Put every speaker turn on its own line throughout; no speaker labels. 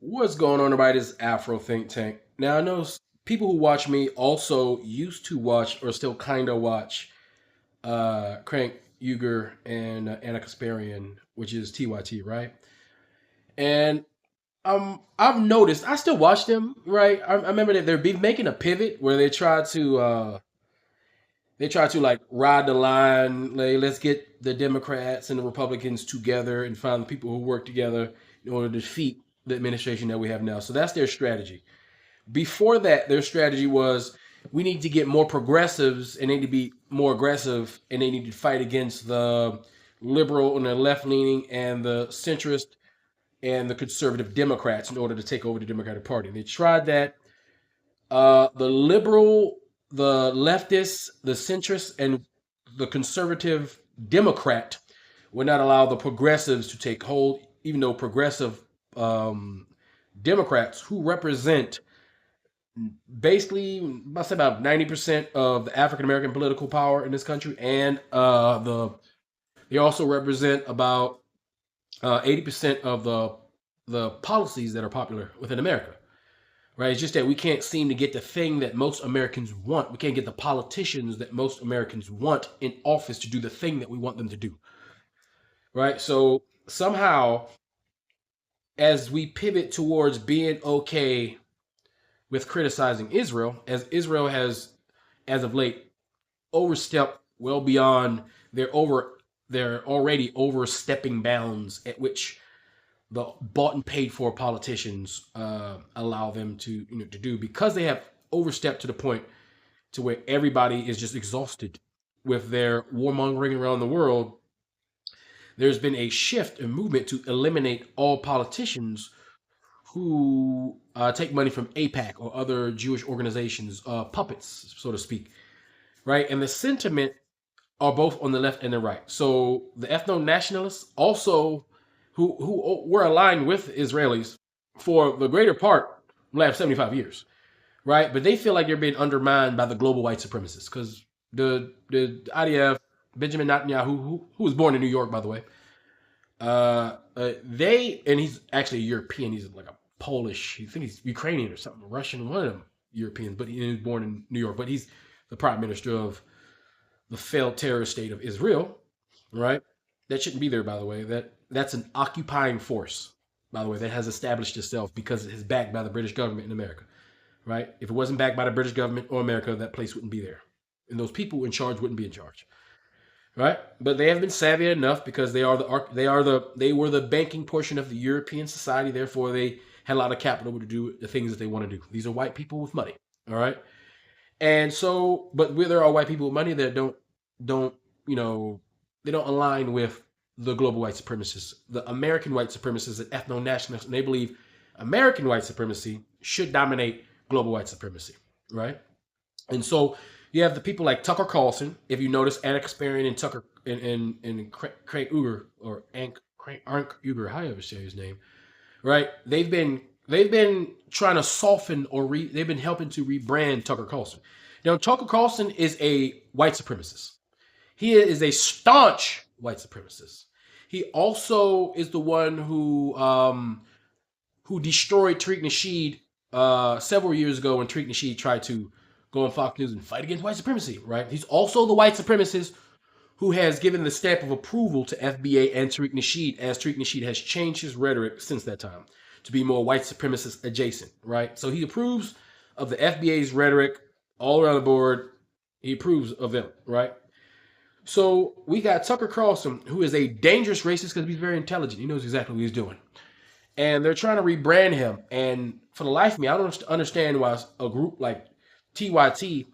What's going on, everybody? This is Afro Think Tank. Now, I know people who watch me also used to watch or still kind of watch Crank Uger and Anna Kasparian, which is TYT, right? And I've noticed I still watch them, right? I remember that they're making a pivot where they try to like ride the line. Like, let's get the Democrats and the Republicans together and find the people who work together in order to defeat the administration that we have now. So that's their strategy. Before that, their strategy was we need to get more progressives and they need to be more aggressive and they need to fight against the liberal and the left leaning and the centrist and the conservative Democrats in order to take over the Democratic Party. They tried that. The liberal, the leftists, the centrists, and the conservative Democrat would not allow the progressives to take hold, even though progressive Democrats who represent basically I say about 90% of the African American political power in this country, and they also represent about 80% of the policies that are popular within America. Right? It's just that we can't seem to get the thing that most Americans want. We can't get the politicians that most Americans want in office to do the thing that we want them to do. Right? So somehow, as we pivot towards being okay with criticizing Israel, as Israel has, as of late, overstepped well beyond their already overstepping bounds at which the bought and paid for politicians allow them to do, because they have overstepped to the point to where everybody is just exhausted with their warmongering around the world. There's been a shift and movement to eliminate all politicians who take money from APAC or other Jewish organizations, puppets, so to speak, right? And the sentiment are both on the left and the right. So the ethno nationalists also, who were aligned with Israelis for the greater part the last 75 years, right? But they feel like they're being undermined by the global white supremacists because the IDF, Benjamin Netanyahu, who was born in New York, by the way, and he's actually a European. He's like a Polish, I think he's Ukrainian or something, Russian, one of them Europeans, but he was born in New York. But he's the prime minister of the failed terrorist state of Israel, right? That shouldn't be there, by the way. That's an occupying force, by the way, that has established itself because it is backed by the British government in America, right? If it wasn't backed by the British government or America, that place wouldn't be there, and those people in charge wouldn't be in charge, right? But they have been savvy enough because they were the banking portion of the European society. Therefore, they had a lot of capital to do the things that they want to do. These are white people with money, all right. And so, but where there are white people with money that don't they don't align with the global white supremacists, the American white supremacists and ethno nationalists, and they believe American white supremacy should dominate global white supremacy, right? And so you have the people like Tucker Carlson. If you notice, Anna Kasparian and Tucker and Craig Uger or Ank Uger, however you say his name, right? They've been trying to soften they've been helping to rebrand Tucker Carlson. Now, Tucker Carlson is a white supremacist. He is a staunch white supremacist. He also is the one who destroyed Tariq Nasheed several years ago when Tariq Nasheed tried to go on Fox News and fight against white supremacy, right? He's also the white supremacist who has given the stamp of approval to FBA and Tariq Nasheed, as Tariq Nasheed has changed his rhetoric since that time to be more white supremacist adjacent, right? So he approves of the FBA's rhetoric all around the board. He approves of them, right? So we got Tucker Carlson, who is a dangerous racist because he's very intelligent. He knows exactly what he's doing. And they're trying to rebrand him. And for the life of me, I don't understand why a group like TYT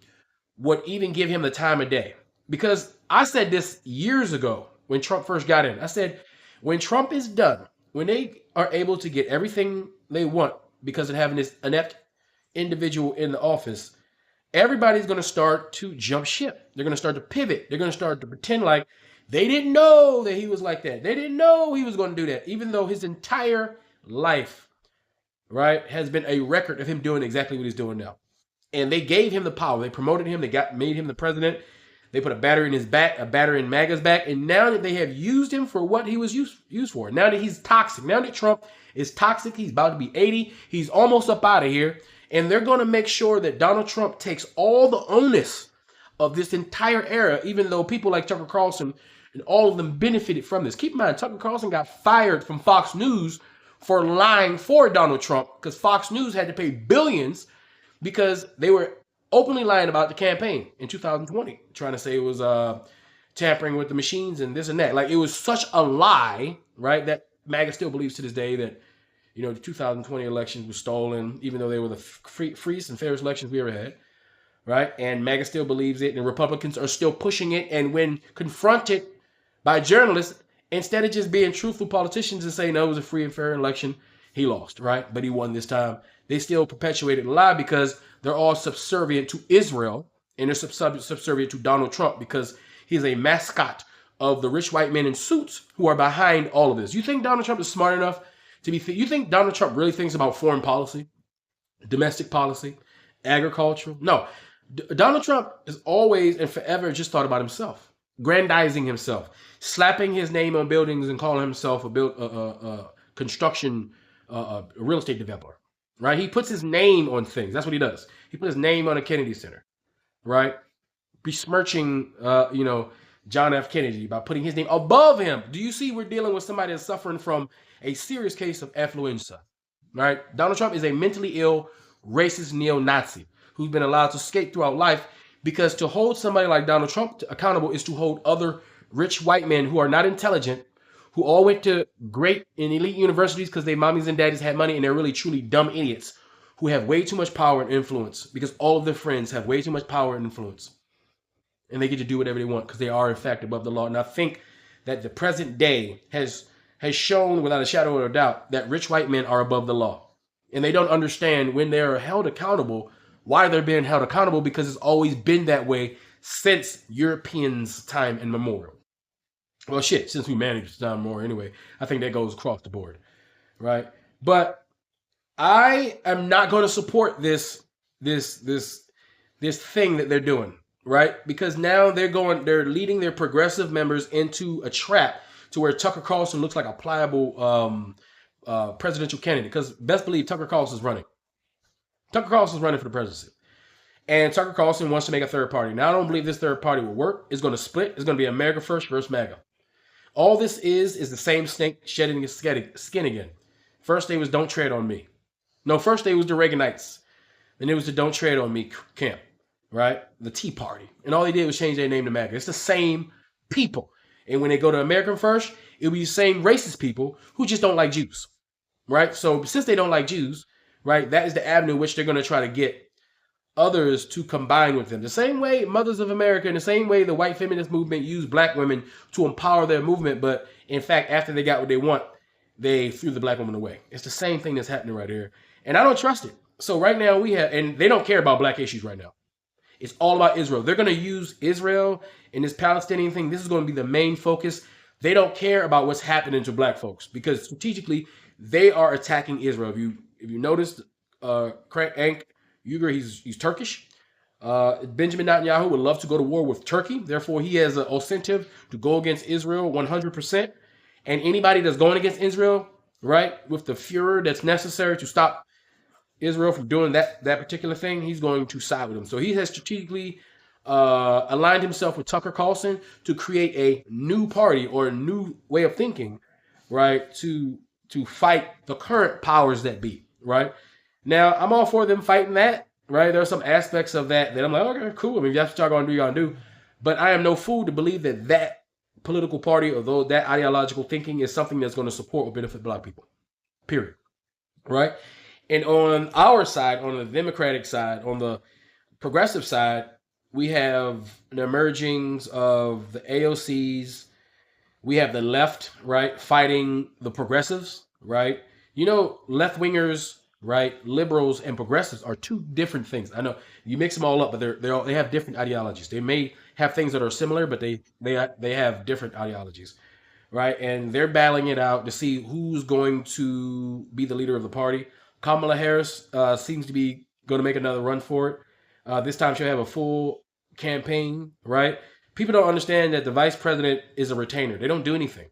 would even give him the time of day. Because I said this years ago when Trump first got in. I said, when Trump is done, when they are able to get everything they want because of having this inept individual in the office, everybody's going to start to jump ship. They're going to start to pivot. They're going to start to pretend like they didn't know that he was like that. They didn't know he was going to do that, even though his entire life, right, has been a record of him doing exactly what he's doing now. And they gave him the power. They promoted him. They made him the president. They put a battery in his back, a battery in MAGA's back, and now that they have used him for what he was used for, now that he's toxic, now that Trump is toxic, he's about to be 80, he's almost up out of here, and they're going to make sure that Donald Trump takes all the onus of this entire era, even though people like Tucker Carlson and all of them benefited from this. Keep in mind, Tucker Carlson got fired from Fox News for lying for Donald Trump because Fox News had to pay billions because they were openly lying about the campaign in 2020, trying to say it was tampering with the machines and this and that. Like, it was such a lie, right, that MAGA still believes to this day that, you know, the 2020 elections were stolen, even though they were the freest and fairest elections we ever had, right? And MAGA still believes it, and Republicans are still pushing it. And when confronted by journalists, instead of just being truthful politicians and saying, no, it was a free and fair election, he lost, right? But he won this time. They still perpetuated the lie because they're all subservient to Israel, and they're subservient to Donald Trump because he's a mascot of the rich white men in suits who are behind all of this. You think Donald Trump is smart enough to be? You think Donald Trump really thinks about foreign policy, domestic policy, agriculture? No. Donald Trump has always and forever just thought about himself, grandizing himself, slapping his name on buildings and calling himself a construction, real estate developer, right? He puts his name on things. That's what he does. He put his name on a Kennedy Center, right? Besmirching, John F. Kennedy by putting his name above him. Do you see we're dealing with somebody that's suffering from a serious case of affluenza, right? Donald Trump is a mentally ill, racist neo-Nazi who's been allowed to skate throughout life, because to hold somebody like Donald Trump accountable is to hold other rich white men who are not intelligent, who all went to great and elite universities because their mommies and daddies had money, and they're really truly dumb idiots who have way too much power and influence because all of their friends have way too much power and influence. And they get to do whatever they want because they are, in fact, above the law. And I think that the present day has shown without a shadow of a doubt that rich white men are above the law. And they don't understand when they're held accountable, why they're being held accountable, because it's always been that way since Europeans' time immemorial. Well, shit, since humanity's time more anyway. I think that goes across the board, right? But I am not going to support this thing that they're doing, right? Because now they're leading their progressive members into a trap to where Tucker Carlson looks like a pliable presidential candidate. Because best believe Tucker Carlson's running. Tucker Carlson's running for the presidency. And Tucker Carlson wants to make a third party. Now, I don't believe this third party will work. It's going to split. It's going to be America First versus MAGA. All this is the same snake shedding its skin again. First day was Don't Tread on Me. No, first day was the Reaganites. Then it was the Don't Tread on Me camp, right? The Tea Party. And all they did was change their name to MAGA. It's the same people. And when they go to American First, it'll be the same racist people who just don't like Jews, right? So since they don't like Jews, right, that is the avenue which they're going to try to get others to combine with them. The same way Mothers of America, in the same way the white feminist movement used black women to empower their movement, but in fact, after they got what they want, they threw the black woman away. It's the same thing that's happening right here. And I don't trust it. So right now and they don't care about black issues right now. It's all about Israel. They're going to use Israel and this Palestinian thing. This is going to be the main focus. They don't care about what's happening to black folks because strategically they are attacking Israel. If you notice, Frank Uyghur, he's Turkish. Benjamin Netanyahu would love to go to war with Turkey. Therefore, he has an incentive to go against Israel 100%. And anybody that's going against Israel, right, with the furor that's necessary to stop Israel from doing that particular thing, he's going to side with them. So he has strategically aligned himself with Tucker Carlson to create a new party or a new way of thinking, right, to fight the current powers that be, right? Now, I'm all for them fighting that, right? There are some aspects of that I'm like, okay, cool. I mean, if that's what y'all going to do, y'all do. But I am no fool to believe that political party or that ideological thinking is something that's going to support or benefit black people, period, right? And on our side, on the Democratic side, on the progressive side, we have the emergings of the AOCs. We have the left, right, fighting the progressives, right? You know, left-wingers, right, liberals and progressives are two different things. I know you mix them all up, but they have different ideologies. They may have things that are similar, but they have different ideologies, right? And they're battling it out to see who's going to be the leader of the party. Kamala Harris seems to be going to make another run for it. This time she'll have a full campaign, right? People don't understand that the vice president is a retainer. They don't do anything.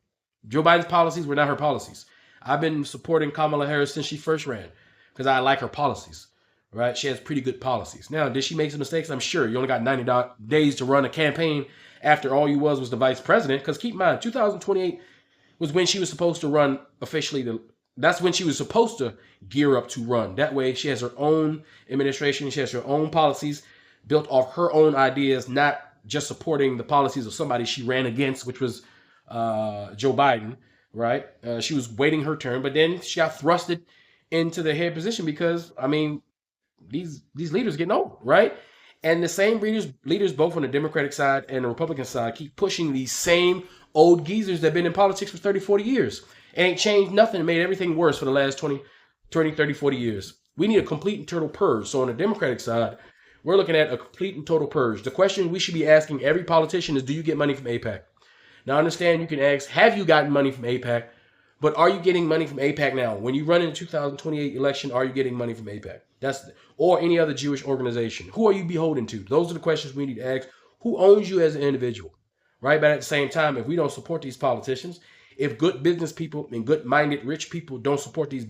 Joe Biden's policies were not her policies. I've been supporting Kamala Harris since she first ran because I like her policies. Right? She has pretty good policies. Now, did she make some mistakes? I'm sure. You only got 90 days to run a campaign after all you was the vice president. Because keep in mind, 2028 was when she was supposed to run officially. That's when she was supposed to gear up to run. That way, she has her own administration. She has her own policies built off her own ideas, not just supporting the policies of somebody she ran against, which was Joe Biden, right? She was waiting her turn, but then she got thrusted into the head position because, I mean, these leaders getting old, right? And the same leaders both on the Democratic side and the Republican side keep pushing these same old geezers that have been in politics for 30, 40 years. It ain't changed nothing. It made everything worse for the last 20, 30, 40 years. We need a complete and total purge. So on the Democratic side, we're looking at a complete and total purge. The question we should be asking every politician is, do you get money from AIPAC? Now, I understand you can ask, have you gotten money from AIPAC? But are you getting money from AIPAC now? When you run in the 2028 election, are you getting money from AIPAC? Or any other Jewish organization? Who are you beholden to? Those are the questions we need to ask. Who owns you as an individual? Right? But at the same time, if we don't support these politicians, if good business people and good-minded rich people don't support these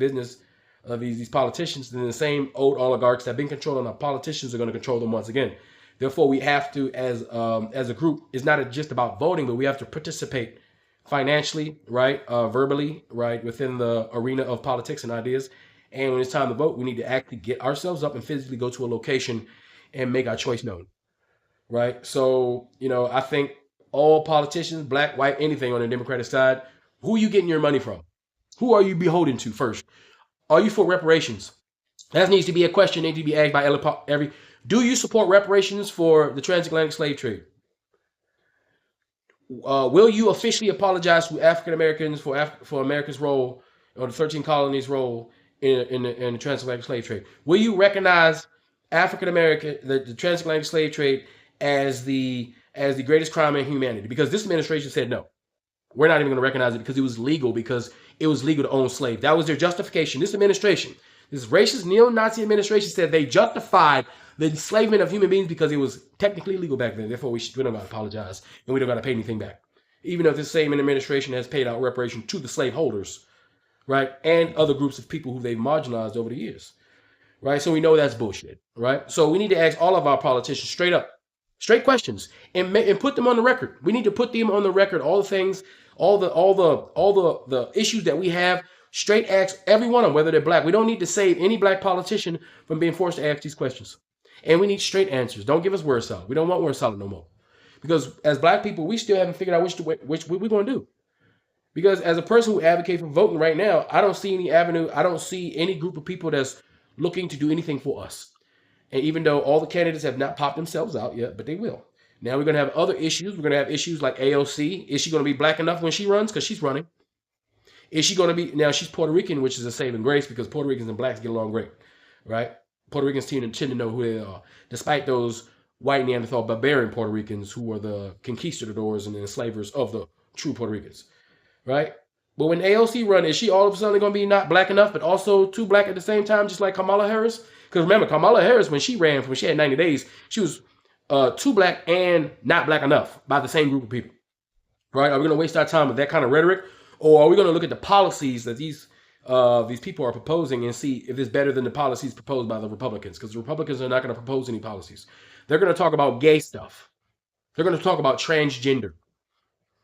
politicians, then the same old oligarchs that have been controlling our politicians are going to control them once again. Therefore, we have to, as a group, it's not just about voting, but we have to participate financially, right, verbally, right, within the arena of politics and ideas. And when it's time to vote, we need to actually get ourselves up and physically go to a location and make our choice known, right? So, I think all politicians, black, white, anything on the Democratic side, who are you getting your money from? Who are you beholden to first? Are you for reparations? That needs to be a question that needs to be asked by every. Do you support reparations for the transatlantic slave trade? Will you officially apologize to African Americans for America's role, or the 13 colonies' role in the transatlantic slave trade? Will you recognize African American the transatlantic slave trade as the greatest crime in humanity? Because this administration said no, we're not even going to recognize it because it was legal to own slaves. That was their justification. This administration, this racist neo-Nazi administration, said they justified the enslavement of human beings because it was technically legal back then. Therefore, we don't got to apologize and we don't got to pay anything back. Even if this same administration has paid out reparations to the slaveholders, right, and other groups of people who they've marginalized over the years, right? So we know that's bullshit, right? So we need to ask all of our politicians straight questions, and put them on the record. We need to put them on the record. All the things, all the issues that we have. Straight ask every one of them, whether they're black. We don't need to save any black politician from being forced to ask these questions. And we need straight answers. Don't give us word salad. We don't want word salad no more. Because as black people, we still haven't figured out which we're going to do. Because as a person who advocates for voting right now, I don't see any avenue. I don't see any group of people that's looking to do anything for us. And even though all the candidates have not popped themselves out yet, but they will. Now we're going to have other issues. We're going to have issues like AOC. Is she going to be black enough when she runs? Because she's running. Is she going to be, now she's Puerto Rican, which is a saving grace because Puerto Ricans and blacks get along great, right? Puerto Ricans tend to know who they are, despite those white Neanderthal barbarian Puerto Ricans who are the conquistadors and the enslavers of the true Puerto Ricans, right? But when AOC run, is she all of a sudden going to be not black enough, but also too black at the same time, just like Kamala Harris? Because remember, Kamala Harris, when she had 90 days, she was too black and not black enough by the same group of people, right? Are we going to waste our time with that kind of rhetoric? Or are we going to look at the policies that these people are proposing and see if it's better than the policies proposed by the Republicans? Because the Republicans are not going to propose any policies. They're going to talk about gay stuff. They're going to talk about transgender.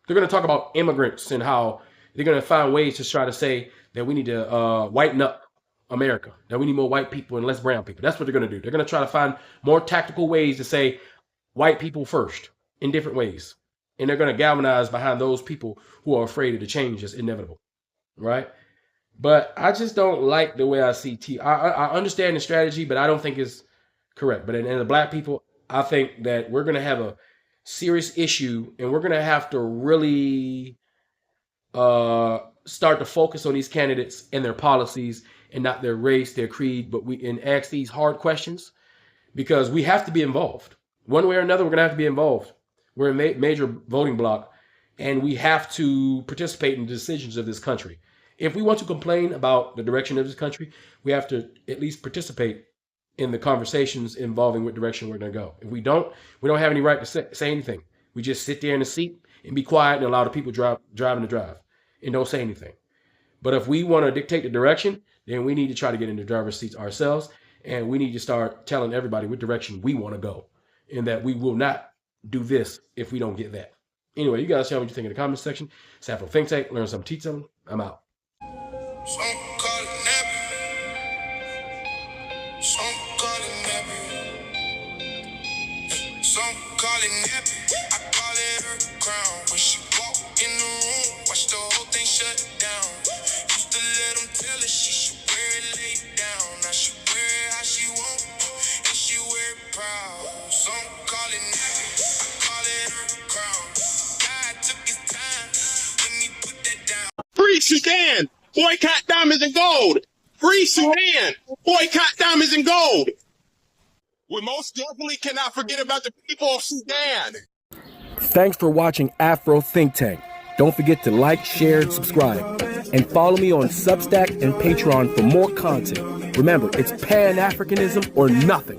They're going to talk about immigrants and how they're going to find ways to try to say that we need to whiten up America, that we need more white people and less brown people. That's what they're going to do. They're going to try to find more tactical ways to say white people first in different ways. And they're going to galvanize behind those people who are afraid of the change that's inevitable, right? But I just don't like the way I see I understand the strategy, but I don't think it's correct. But in the black people, I think that we're going to have a serious issue, and we're going to have to really start to focus on these candidates and their policies and not their race, their creed, but and ask these hard questions because we have to be involved. One way or another, we're going to have to be involved. We're a major voting bloc, and we have to participate in the decisions of this country. If we want to complain about the direction of this country, we have to at least participate in the conversations involving what direction we're going to go. If we don't have any right to say anything. We just sit there in the seat and be quiet and allow the people driving to drive and don't say anything. But if we want to dictate the direction, then we need to try to get in the driver's seats ourselves, and we need to start telling everybody what direction we want to go, and that we will not do this if we don't get that. Anyway, you guys tell me what you think in the comments section. It's Afro Think Tank. Learn something, teach something. I'm out.
Some call it nappy. Some call it nappy. Some call it nappy. I call it her crown. When she walk in the room, watch the whole thing shut down. Used to let them tell her she should wear it laid down. Now she wear it how she want, and she wear it proud. Some call it nappy. I call it her crown. God took his time when he put that down.
Free Sudan! Boycott diamonds and gold! Free Sudan! Boycott diamonds and gold! We most definitely cannot forget about the people of Sudan!
Thanks for watching Afro Think Tank. Don't forget to like, share, and subscribe. And follow me on Substack and Patreon for more content. Remember, it's Pan-Africanism or nothing.